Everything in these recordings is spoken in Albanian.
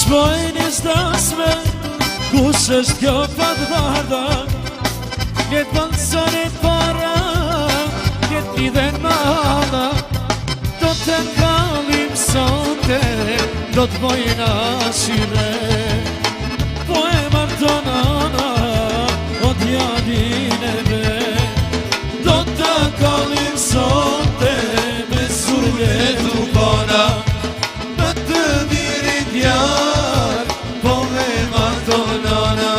shpojnë i stasme, kush është kjo fatvarda? Këtë balësonit para, këtë lidhen mala, do të kallim sonte, do të bojna shire. Po e martonana, o djalin e me, do të kallim sonte, me surje të bona, me të mirit jarë, po e martonana.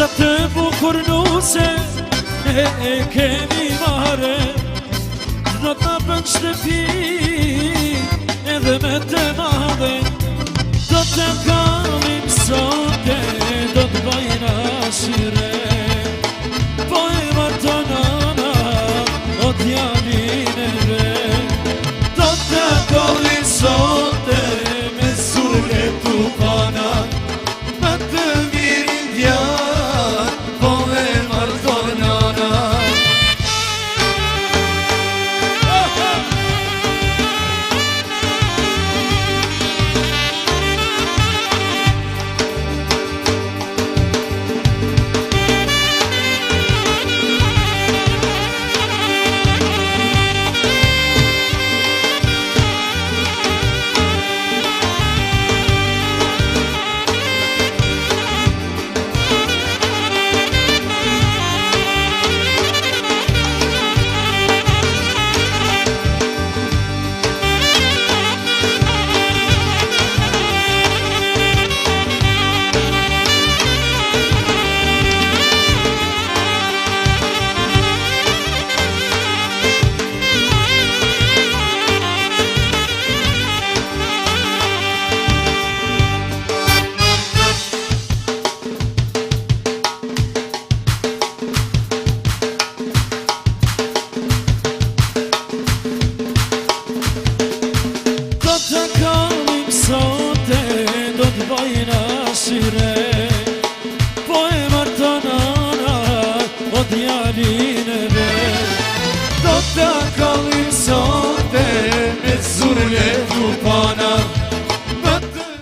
Sa të bukur nuse e kemi mare, do t'na bën shtëpi edhe me të madhe, do të kallim sonte, do t'bajna shire. Po e martonana, o djalin e ve, do të kallim sonte, me surje të pana, me të mirin djalin. Do t'bajna shire, po e martonana, o djalin e ve, do t'a kallim sonte.